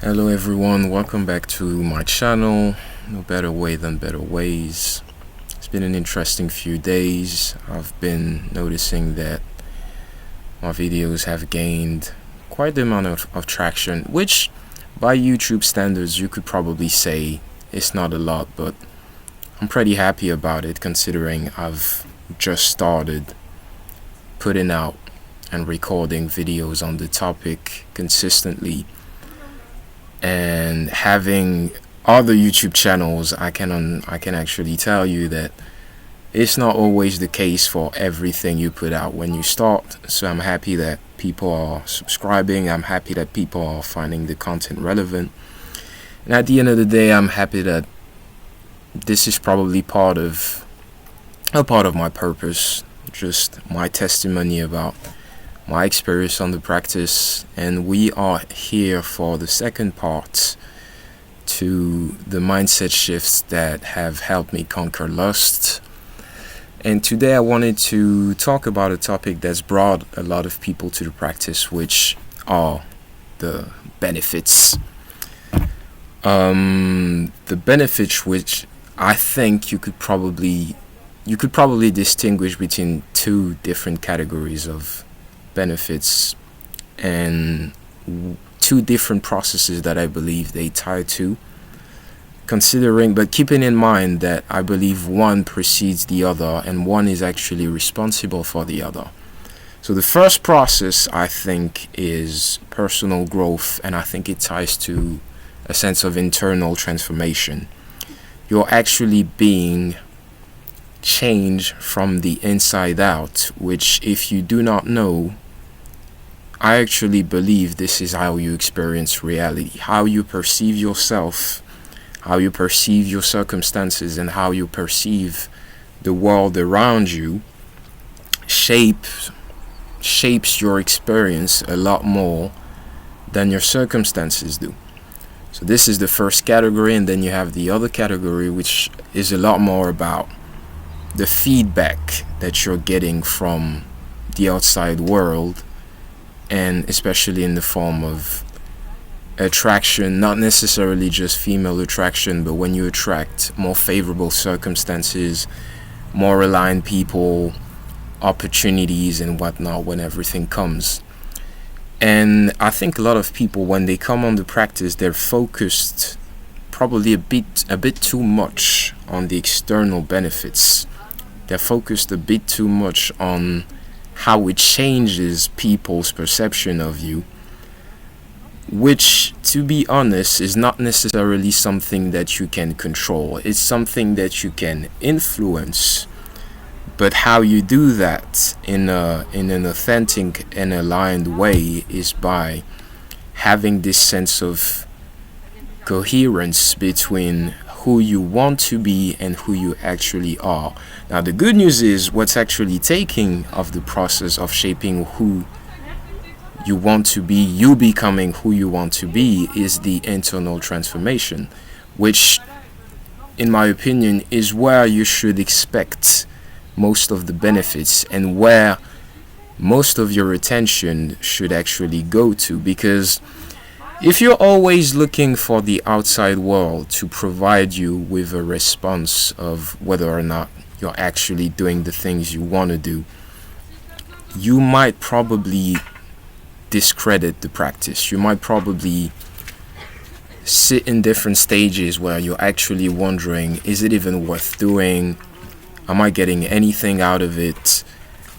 Hello everyone, welcome back to my channel. No better way than better ways. It's been an interesting few days. I've been noticing that my videos have gained quite the amount of traction, which by YouTube standards you could probably say it's not a lot, but I'm pretty happy about it considering I've just started putting out and recording videos on the topic consistently. And having other YouTube channels, I can actually tell you that it's not always the case for everything you put out when you start. So I'm happy that people are subscribing. I'm happy that people are finding the content relevant. And at the end of the day, I'm happy that this is probably part of my purpose, just my testimony about my experience on the practice. And we are here for the second part to the mindset shifts that have helped me conquer lust. And today I wanted to talk about a topic that's brought a lot of people to the practice, which are the benefits. The benefits which I think you could probably distinguish between two different categories of benefits and two different processes that I believe they tie to, but keeping in mind that I believe one precedes the other and one is actually responsible for the other. So the first process I think is personal growth, and I think it ties to a sense of internal transformation. You're actually being changed from the inside out, which, if you do not know, I actually believe this is how you experience reality. How you perceive yourself, how you perceive your circumstances, and how you perceive the world around you shapes your experience a lot more than your circumstances do. So this is the first category, and then you have the other category, which is a lot more about the feedback that you're getting from the outside world, and especially in the form of attraction, not necessarily just female attraction, but when you attract more favorable circumstances, more aligned people, opportunities and whatnot when everything comes. And I think a lot of people, when they come on the practice, they're focused probably a bit too much on the external benefits. They're focused a bit too much on how it changes people's perception of you, which, to be honest, is not necessarily something that you can control. It's something that you can influence, but how you do that in an authentic and aligned way is by having this sense of coherence between who you want to be and who you actually are. Now, the good news is what's actually taking of the process of shaping who you want to be, you becoming who you want to be, is the internal transformation, which, in my opinion, is where you should expect most of the benefits and where most of your attention should actually go to. Because if you're always looking for the outside world to provide you with a response of whether or not you're actually doing the things you want to do, you might probably discredit the practice. You might probably sit in different stages where you're actually wondering, is it even worth doing? Am I getting anything out of it?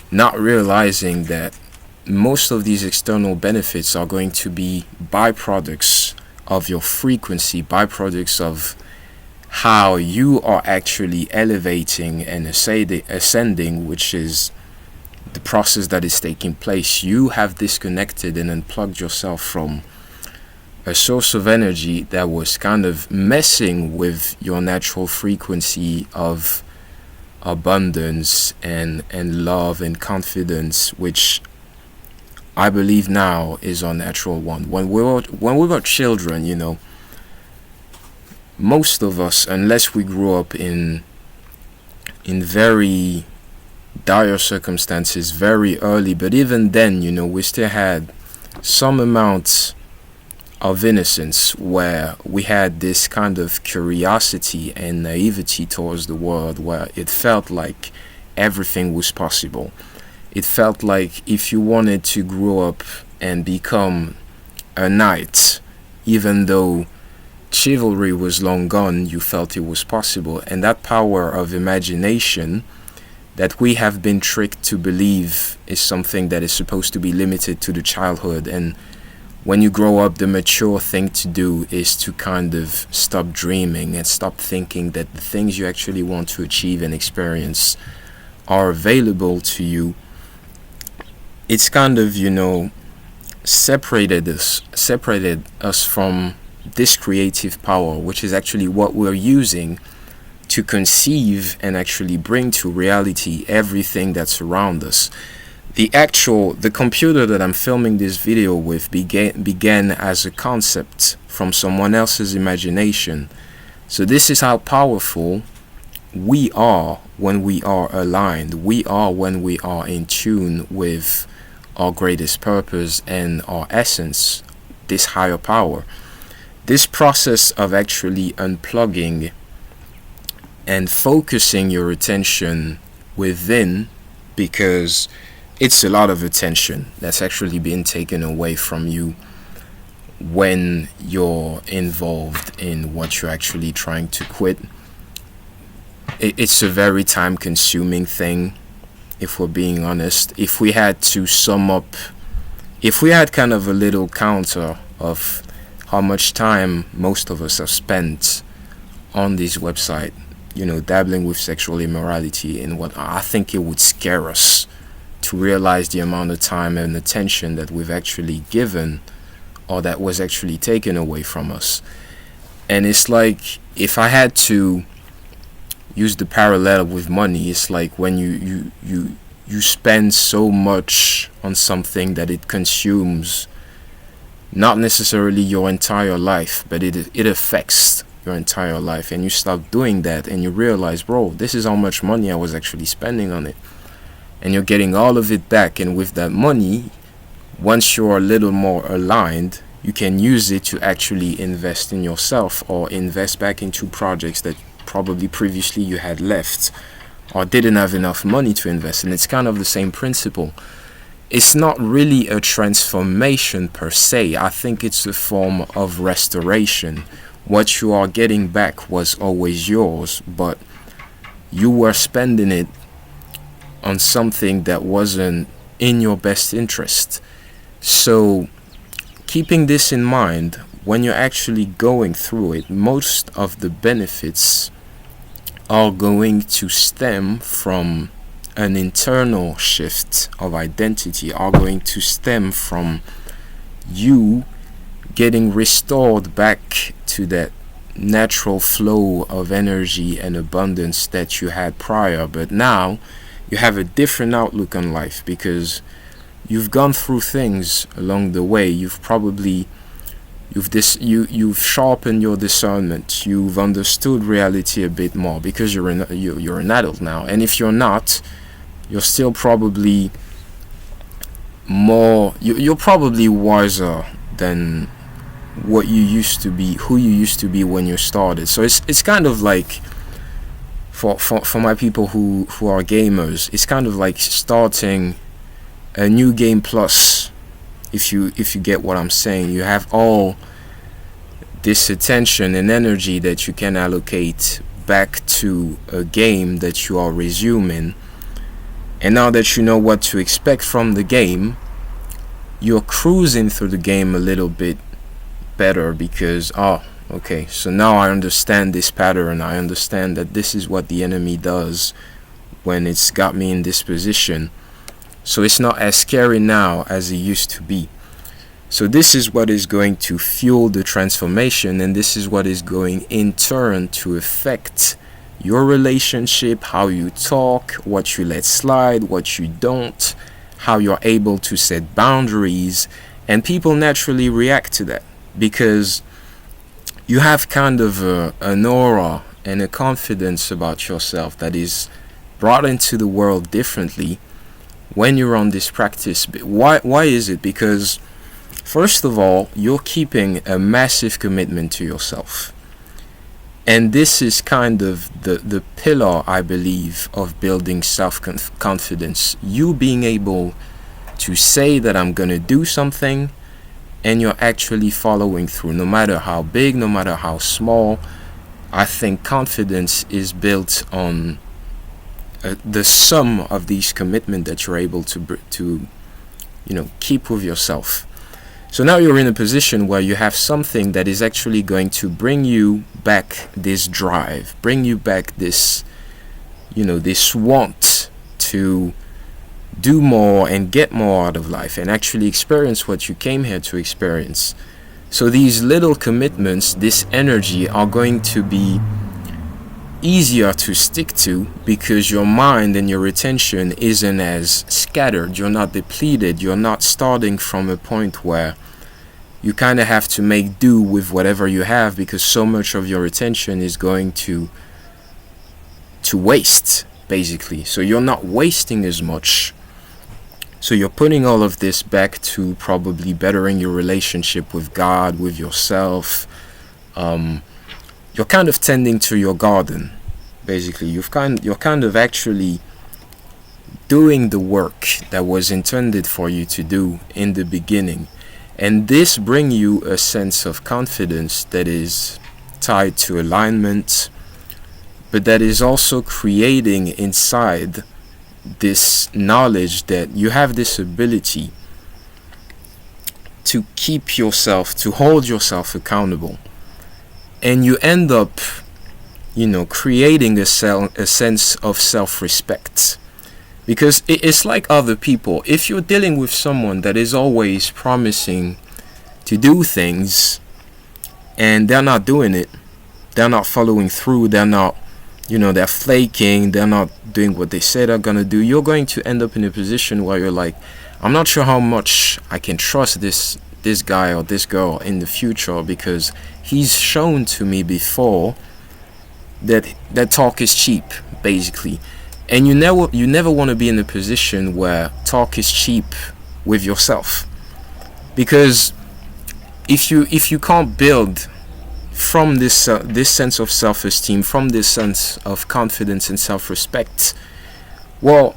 Not realizing that most of these external benefits are going to be byproducts of your frequency, byproducts of how you are actually elevating and ascending, which is the process that is taking place. You have disconnected and unplugged yourself from a source of energy that was kind of messing with your natural frequency of abundance and love and confidence, which I believe now is our natural one. When we were children, most of us, unless we grew up in very dire circumstances very early, but even then, we still had some amount of innocence, where we had this kind of curiosity and naivety towards the world, where it felt like everything was possible. It felt like if you wanted to grow up and become a knight, even though chivalry was long gone, you felt it was possible. And that power of imagination that we have been tricked to believe is something that is supposed to be limited to the childhood. And when you grow up, the mature thing to do is to kind of stop dreaming and stop thinking that the things you actually want to achieve and experience are available to you. It's kind of, separated us from this creative power, which is actually what we're using to conceive and actually bring to reality everything that's around us. The computer that I'm filming this video with began as a concept from someone else's imagination. So this is how powerful we are when we are aligned. We are when we are in tune with our greatest purpose and our essence, this higher power. This process of actually unplugging and focusing your attention within, because it's a lot of attention that's actually being taken away from you when you're involved in what you're actually trying to quit. It's a very time consuming thing, if we're being honest. If we had to sum up, if we had kind of a little counter of how much time most of us have spent on this website, dabbling with sexual immorality and what, I think it would scare us to realize the amount of time and attention that we've actually given, or that was actually taken away from us. And it's like, if I had to use the parallel with money, it's like when you spend so much on something that it consumes not necessarily your entire life, but it affects your entire life, and you stop doing that and you realize, bro, this is how much money I was actually spending on it, and you're getting all of it back. And with that money, once you're a little more aligned, you can use it to actually invest in yourself, or invest back into projects that probably previously you had left or didn't have enough money to invest in. It's kind of the same principle. It's not really a transformation per se. I think it's a form of restoration. What you are getting back was always yours, but you were spending it on something that wasn't in your best interest. So keeping this in mind, when you're actually going through it, most of the benefits are going to stem from an internal shift of identity, are going to stem from you getting restored back to that natural flow of energy and abundance that you had prior. But now you have a different outlook on life, because you've gone through things along the way. You've sharpened your discernment. You've understood reality a bit more, because you're an adult now. And if you're not, you're still probably more. You're probably wiser than what you used to be, who you used to be when you started. So it's kind of like, for my people who are gamers, it's kind of like starting a new game plus. If you get what I'm saying, you have all this attention and energy that you can allocate back to a game that you are resuming. And now that you know what to expect from the game, you're cruising through the game a little bit better, because okay, so now I understand this pattern. I understand that this is what the enemy does when it's got me in this position. So it's not as scary now as it used to be. So this is what is going to fuel the transformation, and this is what is going in turn to affect your relationship, how you talk, what you let slide, what you don't, how you're able to set boundaries. And people naturally react to that, because you have kind of an aura and a confidence about yourself that is brought into the world differently when you're on this practice. Why is it? Because First of all, you're keeping a massive commitment to yourself. And this is kind of the pillar, I believe, of building self-confidence. You being able to say that I'm going to do something, and you're actually following through, no matter how big, no matter how small. I think confidence is built on the sum of these commitment that you're able to keep with yourself. So now you're in a position where you have something that is actually going to bring you back this drive, bring you back this this want to do more and get more out of life and actually experience what you came here to experience. So these little commitments, this energy, are going to be easier to stick to because your mind and your attention isn't as scattered. You're not depleted. You're not starting from a point where you kind of have to make do with whatever you have, because so much of your attention is going to waste, basically. So you're not wasting as much. So you're putting all of this back to probably bettering your relationship with God, with yourself. You're kind of tending to your garden, basically. You're kind of actually doing the work that was intended for you to do in the beginning. And this brings you a sense of confidence that is tied to alignment, but that is also creating inside this knowledge that you have this ability to keep yourself, to hold yourself accountable. And you end up, creating a sense of self-respect. Because it's like other people. If you're dealing with someone that is always promising to do things and they're not doing it, they're not following through, they're not, they're flaking, they're not doing what they say they're gonna do, you're going to end up in a position where you're like, I'm not sure how much I can trust this guy or this girl in the future, because he's shown to me before that talk is cheap, basically. And you never want to be in a position where talk is cheap with yourself, because if you can't build from this sense of self-esteem, from this sense of confidence and self-respect, well,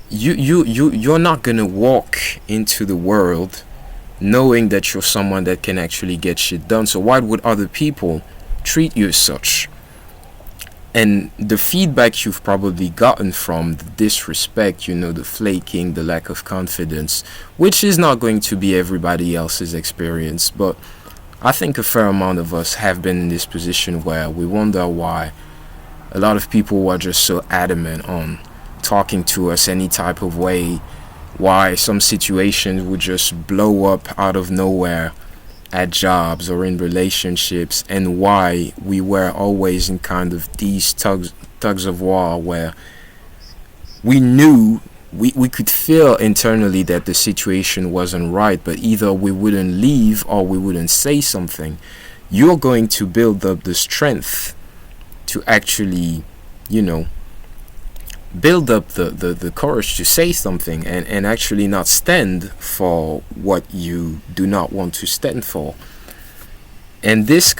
you're not gonna walk into the world knowing that you're someone that can actually get shit done. So why would other people treat you as such? And the feedback you've probably gotten from the disrespect, the flaking, the lack of confidence, which is not going to be everybody else's experience, but I think a fair amount of us have been in this position where we wonder why a lot of people are just so adamant on talking to us any type of way, why some situations would just blow up out of nowhere at jobs or in relationships, and why we were always in kind of these tugs of war where we knew we could feel internally that the situation wasn't right, but either we wouldn't leave or we wouldn't say something. You're going to build up the strength to actually build up the courage to say something and actually not stand for what you do not want to stand for. And this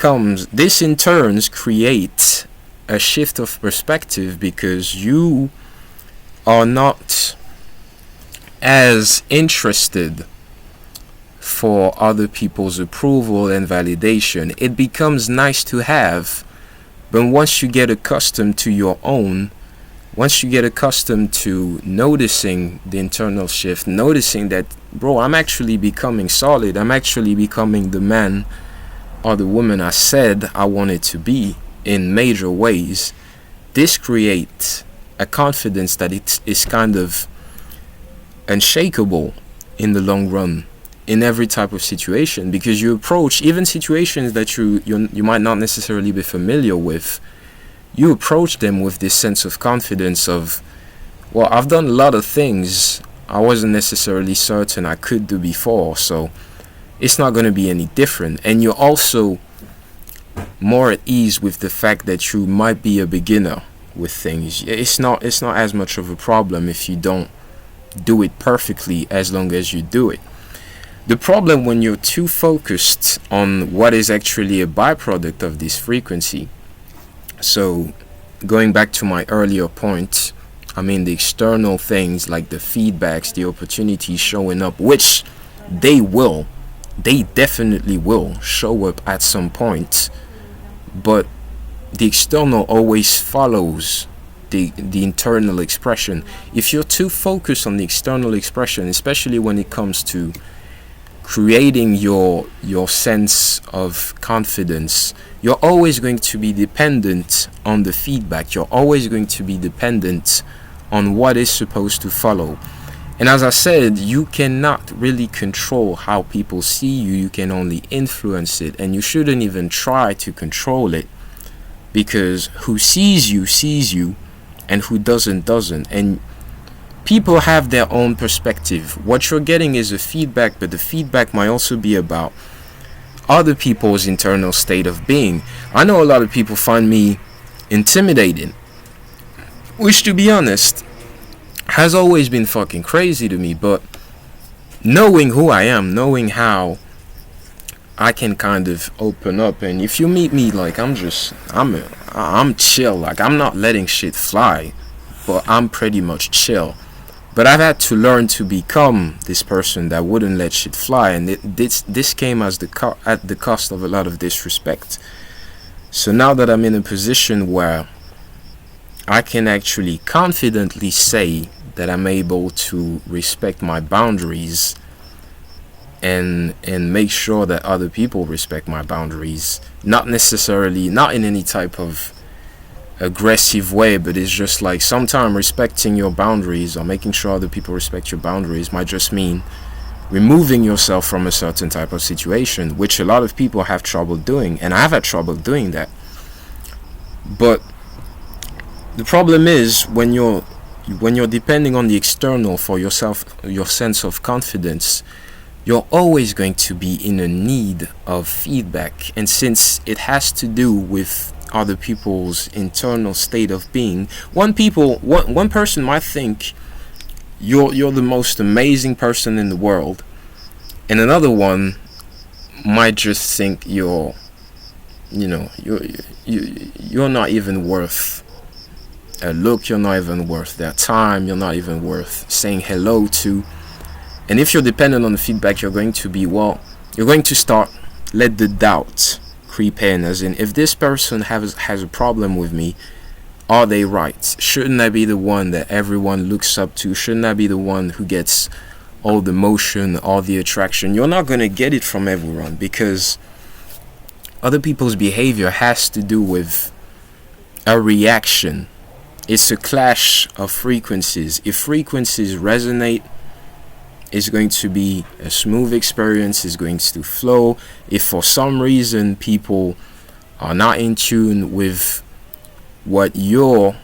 in turns creates a shift of perspective, because you are not as interested for other people's approval and validation. It becomes nice to have, but once you get accustomed to your own, once you get accustomed to noticing the internal shift, noticing that, bro, I'm actually becoming solid, I'm actually becoming the man or the woman I said I wanted to be in major ways, this creates a confidence that it is kind of unshakable in the long run, in every type of situation, because you approach even situations that you might not necessarily be familiar with. You approach them with this sense of confidence of, well, I've done a lot of things I wasn't necessarily certain I could do before, so it's not going to be any different. And you're also more at ease with the fact that you might be a beginner with things. It's not as much of a problem if you don't do it perfectly, as long as you do it. The problem when you're too focused on what is actually a byproduct of this frequency. So, going back to my earlier point, I mean the external things like the feedbacks, the opportunities showing up, which they definitely will show up at some point, but the external always follows the internal expression. If you're too focused on the external expression, especially when it comes to creating your sense of confidence, you're always going to be dependent on the feedback. You're always going to be dependent on what is supposed to follow. And as I said, you cannot really control how people see you. You can only influence it, and you shouldn't even try to control it, because who sees you, and who doesn't. And people have their own perspective. What you're getting is a feedback, but the feedback might also be about other people's internal state of being. I know a lot of people find me intimidating, which, to be honest, has always been fucking crazy to me. But knowing who I am, knowing how I can kind of open up, and if you meet me, like, I'm chill. Like, I'm not letting shit fly, but I'm pretty much chill. But I've had to learn to become this person that wouldn't let shit fly, and this came as at the cost of a lot of disrespect. So now that I'm in a position where I can actually confidently say that I'm able to respect my boundaries and make sure that other people respect my boundaries, not in any type of aggressive way, but it's just like sometimes respecting your boundaries or making sure other people respect your boundaries might just mean removing yourself from a certain type of situation, which a lot of people have trouble doing, and I've had trouble doing that. But the problem is when you're depending on the external for yourself, your sense of confidence, you're always going to be in a need of feedback. And since it has to do with other people's internal state of being, one person might think you're the most amazing person in the world, and another one might just think you're not even worth a look, you're not even worth their time, you're not even worth saying hello to. And if you're dependent on the feedback, you're going to start let the doubt creep in, as in, if this person has a problem with me, are they right? Shouldn't I be the one that everyone looks up to? Shouldn't I be the one who gets all the motion, all the attraction? You're not going to get it from everyone, because other people's behavior has to do with a reaction. It's a clash of frequencies. If frequencies resonate, it's going to be a smooth experience, it's going to flow. If for some reason people are not in tune with what you're,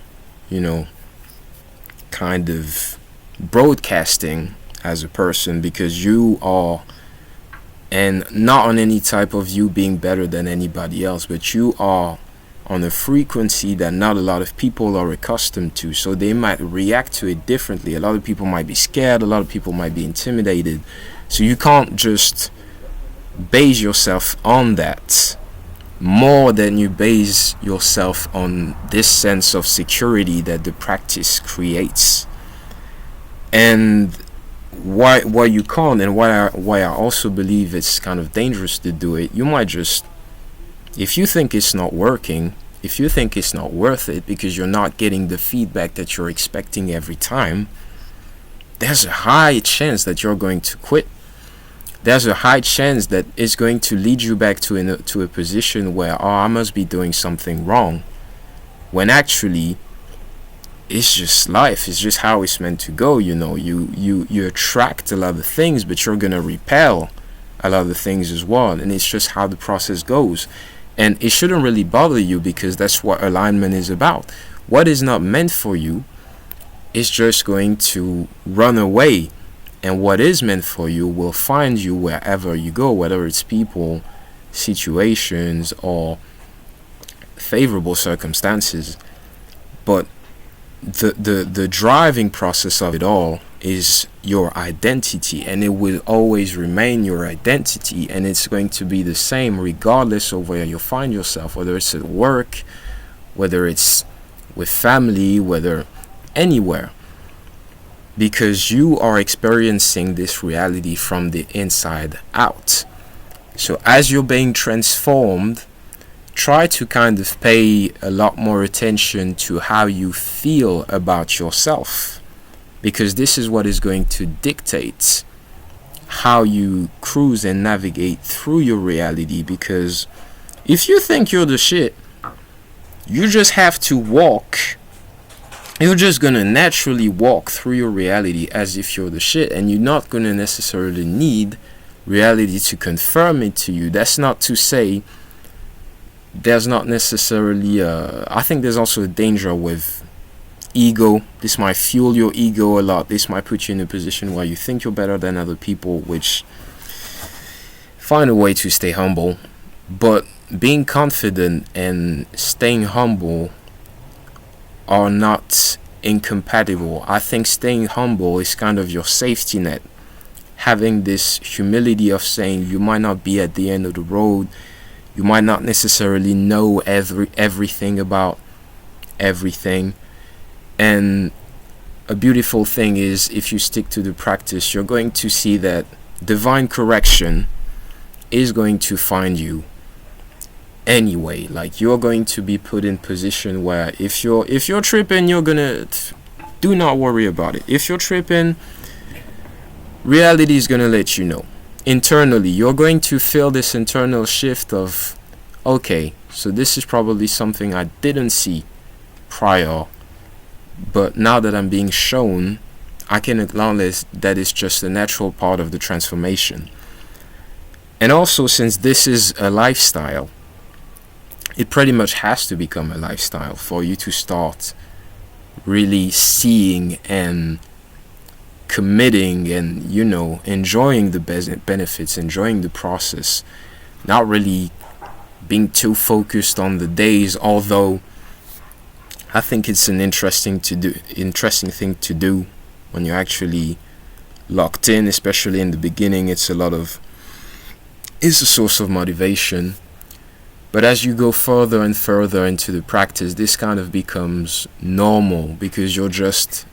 kind of broadcasting as a person, because you are, and not on any type of you being better than anybody else, but you are on a frequency that not a lot of people are accustomed to, so they might react to it differently. A lot of people might be scared, a lot of people might be intimidated, so you can't just base yourself on that more than you base yourself on this sense of security that the practice creates. And why you can't, and why I also believe it's kind of dangerous to do it, you might just, if you think it's not working, if you think it's not worth it because you're not getting the feedback that you're expecting every time, there's a high chance that you're going to quit. There's a high chance that it's going to lead you back to a position where, I must be doing something wrong, when actually it's just life. It's just how it's meant to go. You attract a lot of things, but you're gonna repel a lot of things as well, and it's just how the process goes. And it shouldn't really bother you, because that's what alignment is about. What is not meant for you is just going to run away, and what is meant for you will find you wherever you go, whether it's people, situations, or favorable circumstances. But the driving process of it all is your identity, and it will always remain your identity, and it's going to be the same regardless of where you find yourself, whether it's at work, whether it's with family, whether anywhere, because you are experiencing this reality from the inside out. So as you're being transformed, try to kind of pay a lot more attention to how you feel about yourself, because this is what is going to dictate how you cruise and navigate through your reality. Because if you think you're the shit, you just have to walk. You're just going to naturally walk through your reality as if you're the shit, and you're not going to necessarily need reality to confirm it to you. That's not to say there's not necessarily I think there's also a danger with ego. This might fuel your ego a lot. This might put you in a position where you think you're better than other people, which, find a way to stay humble. But being confident and staying humble are not incompatible. I think staying humble is kind of your safety net. Having this humility of saying you might not be at the end of the road, you might not necessarily know everything about everything. And a beautiful thing is, if you stick to the practice, you're going to see that divine correction is going to find you anyway. Like, you're going to be put in position where if you're tripping, you're gonna, do not worry about it. If you're tripping, reality is gonna let you know. Internally, you're going to feel this internal shift of, okay, so this is probably something I didn't see prior, but now that I'm being shown, I can acknowledge that it's just a natural part of the transformation. And also, since this is a lifestyle, it pretty much has to become a lifestyle for you to start really seeing and committing and, you know, enjoying the benefits, enjoying the process, not really being too focused on the days. Although I think it's an interesting thing to do when you're actually locked in, especially in the beginning. It's a source of motivation. But as you go further and further into the practice, this kind of becomes normal, because you're just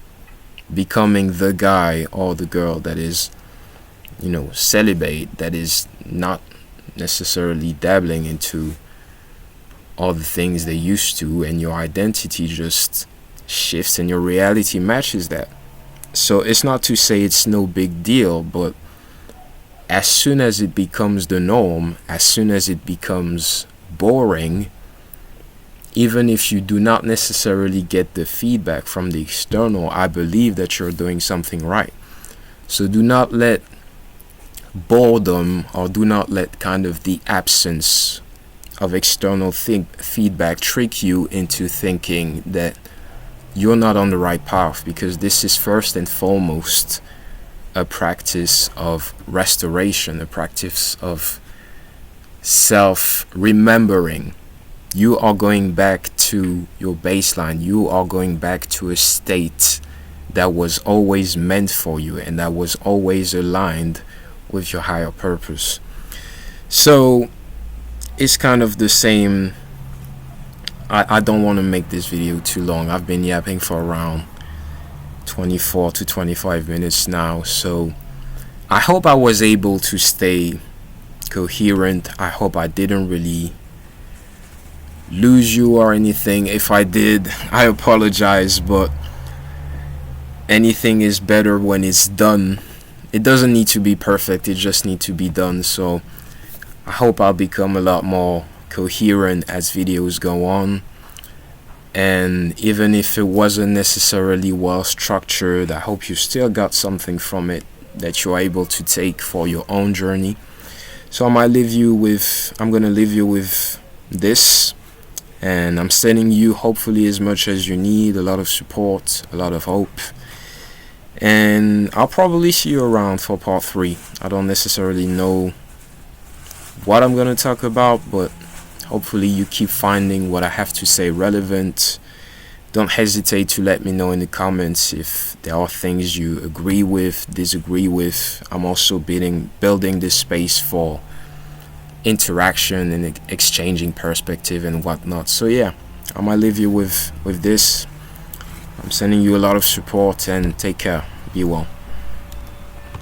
becoming the guy or the girl that is, you know, celibate, that is not necessarily dabbling into all the things they used to, and your identity just shifts and your reality matches that. So it's not to say it's no big deal, but as soon as it becomes the norm, as soon as it becomes boring, even if you do not necessarily get the feedback from the external, I believe that you're doing something right. So do not let boredom, or do not let kind of the absence of external feedback trick you into thinking that you're not on the right path, because this is first and foremost a practice of restoration, a practice of self-remembering. You are going back to your baseline. You are going back to a state that was always meant for you and that was always aligned with your higher purpose. So it's kind of the same. I don't want to make this video too long. I've been yapping for around 24 to 25 minutes now. So I hope I was able to stay coherent. I hope I didn't really lose you or anything. If I did, I apologize, but anything is better when it's done. It doesn't need to be perfect, it just needs to be done. So I hope I'll become a lot more coherent as videos go on, and even if it wasn't necessarily well structured, I hope you still got something from it that you're able to take for your own journey. So I'm gonna leave you with this, and I'm sending you hopefully as much as you need, a lot of support, a lot of hope, and I'll probably see you around for part 3. I don't necessarily know what I'm gonna talk about, but hopefully you keep finding what I have to say relevant, don't hesitate to let me know in the comments if there are things you agree with, disagree with. I'm also building this space for interaction and exchanging perspective and whatnot. So yeah, I might leave you with this. I'm sending you a lot of support, and take care. Be well.